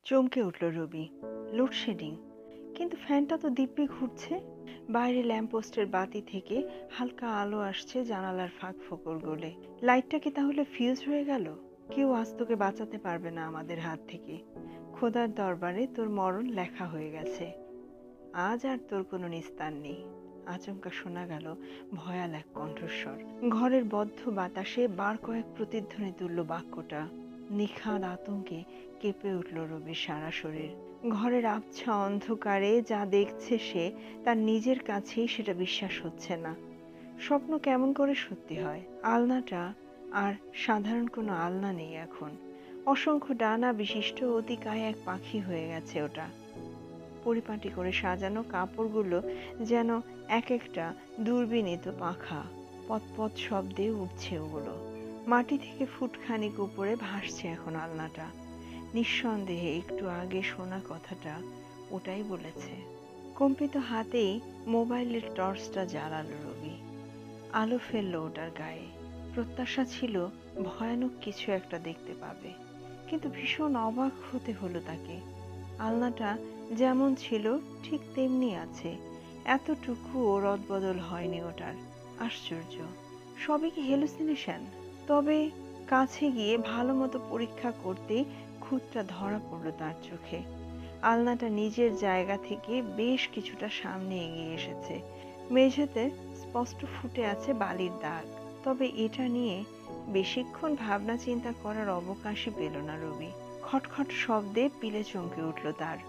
চমকে উঠল রবি। লোডশেডিং! কিন্তু ফ্যানটা তো দিব্যি ঘুরছে। বাইরে ল্যাম্পপোস্টের বাতি থেকে হালকা আলো আসছে জানালার ফাঁক ফোকর গলে। লাইটটা কি তাহলে ফিউজ হয়ে গেল? কেউ আজ তোকে বাঁচাতে পারবে না আমাদের হাত থেকে। খোদার দরবারে তোর মরণ লেখা হয়ে গেছে। আজ আর তোর কোনো নিস্তার নেই। আচমকা শোনা গেল ভয়াল এক কণ্ঠস্বর। ঘরের বদ্ধ বাতাসে বার কয়েক প্রতিধ্বনি তুলল বাক্যটা। নিখাদ আতঙ্কে কেঁপে উঠল রবির সারা শরীর। ঘরের আবছা অন্ধকারে যা দেখছে সে, তার নিজের কাছেই সেটা বিশ্বাস হচ্ছে না। স্বপ্ন কেমন করে সত্যি হয়? আলনাটা আর সাধারণ কোনো আলনা নেই এখন। অসংখ্য ডানা বিশিষ্ট অতিকায় এক পাখি হয়ে গেছে ওটা। পরিপাটি করে সাজানো কাপড়গুলো যেন এক একটা দূরবীনিত পাখা। পতপত শব্দে উঠছে ওগুলো। মাটি থেকে ফুটখানিক উপরে ভাসছে এখন আলনাটা। নিঃসন্দেহে একটু আগে শোনা কথাটা ওটাই বলেছে। কম্পিত হাতেই মোবাইলের টর্চটা জ্বালালো রবি। আলো ফেললো ওটার গায়ে। প্রত্যাশা ছিল ভয়ানক কিছু একটা দেখতে পাবে, কিন্তু ভীষণ অবাক হতে হলো তাকে। আলনাটা যেমন ছিল ঠিক তেমনি আছে। এতটুকুও রদবদল হয়নি ওটার। আশ্চর্য! সবই কি হেলুসিনেশন? তবে কাছে গিয়ে ভালো মতো পরীক্ষা করতেই খুঁতটা ধরা পড়ল তার চোখে। আলনাটা নিজের জায়গা থেকে বেশ কিছুটা সামনে এগিয়ে এসেছে। মেঝেতে স্পষ্ট ফুটে আছে বালির দাগ। তবে এটা নিয়ে বেশিক্ষণ ভাবনা চিন্তা করার অবকাশই পেল না রবি। খটখট শব্দে পিলে চমকে উঠল তার।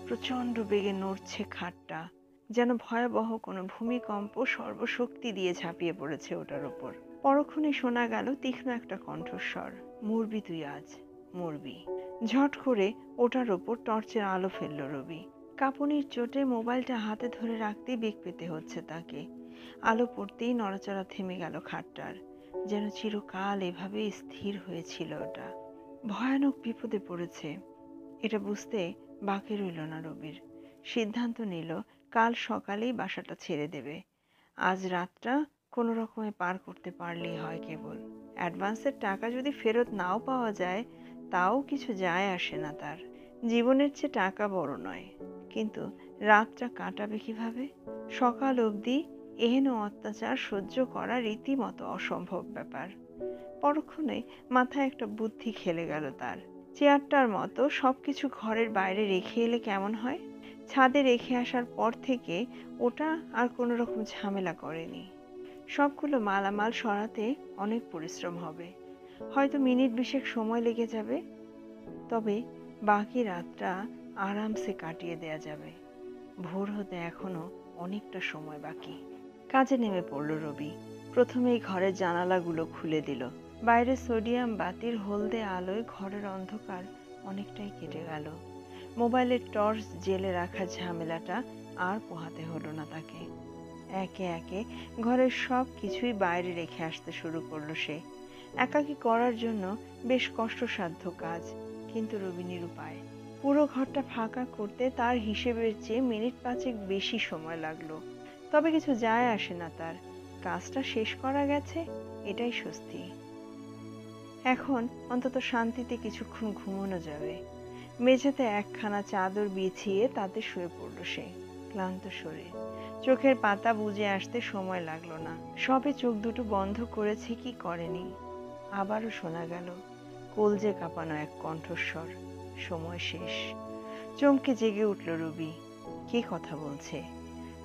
প্রচণ্ড বেগে নড়ছে খাটটা, যেন ভয়াবহ কোনো ভূমিকম্প সর্বশক্তি দিয়ে ঝাঁপিয়ে পড়েছে ওটার ওপর। পরক্ষণে শোনা গেল তীক্ষ্ণ একটা কণ্ঠস্বর। মরবি তুই আজ, মরবি। ঝট করে ওটার ওপর টর্চের আলো ফেলল রবি। কাঁপুনির চোটে মোবাইলটা হাতে ধরে রাখতেই বেগ পেতে হচ্ছে তাকে। আলো পড়তেই নড়াচড়া থেমে গেল খাটটার, যেন চিরকাল এভাবে স্থির হয়েছিল ওটা। ভয়ানক বিপদে পড়েছে এটা বুঝতে বাকি রইল না রবির। সিদ্ধান্ত নিল কাল সকালেই বাসাটা ছেড়ে দেবে। আজ রাতটা কোনো রকমে পার করতে পারলেই হয় কেবল। অ্যাডভান্সের টাকা যদি ফেরত নাও পাওয়া যায়, তাও কিছু যায় আসে না তার। জীবনের চেয়ে টাকা বড় নয়, কিন্তু রাতটা কাটাবে কিভাবে? সকাল অবধি এহেন অত্যাচার সহ্য করা রীতিমতো অসম্ভব ব্যাপার। পরক্ষণে মাথায় একটা বুদ্ধি খেলে গেল তার। চেয়ারটার মতো সবকিছু ঘরের বাইরে রেখে এলে কেমন হয়? ছাদে রেখে আসার পর থেকে ওটা আর কোনো রকম ঝামেলা করেনি। সবগুলো মালামাল সরাতে অনেক পরিশ্রম হবে, হয়তো মিনিট ২০ সময় লেগে যাবে। তবে বাকি রাতটা আরামসে কাটিয়ে দেয়া যাবে। ভোর হতে এখনো অনেকটা সময় বাকি। কাজে নেমে পড়ল রবি। প্রথমেই ঘরের জানালাগুলো খুলে দিল। বাইরে সোডিয়াম বাতির হলদে আলোয় ঘরের অন্ধকার অনেকটাই কেটে গেল। মোবাইলের টর্চ জেলে রাখার ঝামেলাটা আর পোহাতে হলো না তাকে। একে একে ঘরের সব কিছুই বাইরে রেখে আসতে শুরু করলো সে। একাকী করার জন্য বেশ কষ্টসাধ্য কাজ, কিন্তু রবি নিরুপায়। পুরো ঘরটা ফাঁকা করতে তার হিসেবের চেয়ে মিনিট ৫ বেশি সময় লাগলো। তবে কিছু যায় আসে না তার। কাজটা শেষ করা গেছে, এটাই স্বস্তি। এখন অন্তত শান্তিতে কিছুক্ষণ ঘুমানো যাবে। মেঝেতে একখানা চাদর বিছিয়ে তাতে শুয়ে পড়ল সে, ক্লান্ত শরীর। চোখের পাতা বুজে আসতে সময় লাগলো না। সবে চোখ দুটো বন্ধ করেছে কি করেনি। আবারও শোনা গেল কলজে কাঁপানো এক কণ্ঠস্বর। সময় শেষ। চমকে জেগে উঠল রবি। কে কথা বলছে?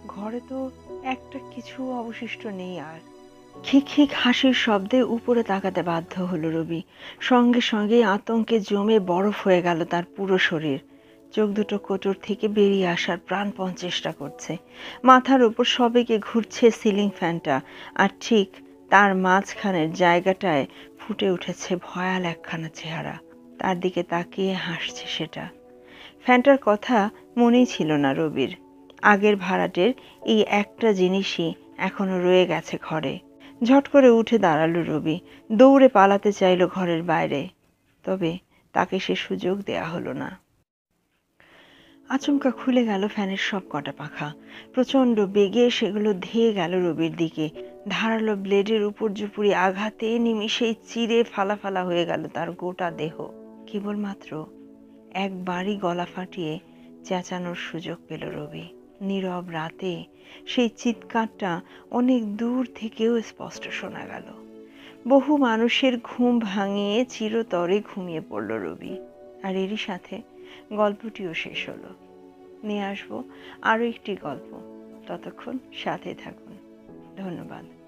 ঘরে তো একটা কিছু অবশিষ্ট নেই আর। খিক খিক হাসির শব্দে উপরে তাকাতে বাধ্য হলো রবি। সঙ্গে সঙ্গে আতঙ্কে জমে বরফ হয়ে গেল তার পুরো শরীর। চোখ দুটো কোটর থেকে বেরিয়ে আসার প্রাণপণ চেষ্টা করছে। মাথার উপর সবেগে ঘুরছে সিলিং ফ্যানটা, আর ঠিক তার মাঝখানের জায়গাটায় ফুটে উঠেছে ভয়াল একখানা চেহারা। তার দিকে তাকিয়ে হাসছে সেটা। ফ্যানটার কথা মনেই ছিল না রবির। আগের ভাড়াটের এই একটা জিনিসই এখনো রয়ে গেছে ঘরে। ঝট করে উঠে দাঁড়ালো রবি। দৌড়ে পালাতে চাইল ঘরের বাইরে, তবে তাকে সে সুযোগ দেয়া হলো না। আচমকা খুলে গেল ফ্যানের সব কটা পাখা। প্রচণ্ড বেগে সেগুলো ধেয়ে গেল রবির দিকে। ধারালো ব্লেডের উপর্যুপুরি আঘাতে নিমিষেই চিরে ফালা ফালা হয়ে গেল তার গোটা দেহ। কেবলমাত্র একবারই গলা ফাটিয়ে চেঁচানোর সুযোগ পেল রবি। নীরব রাতে সেই চিৎকারটা অনেক দূর থেকেও স্পষ্ট শোনা গেল। বহু মানুষের ঘুম ভাঙিয়ে চিরতরে ঘুমিয়ে পড়ল রবি। আর এরই সাথে গল্পটিও শেষ হলো। নিয়ে আসবো আরও একটি গল্প। ততক্ষণ সাথে থাকুন। ধন্যবাদ।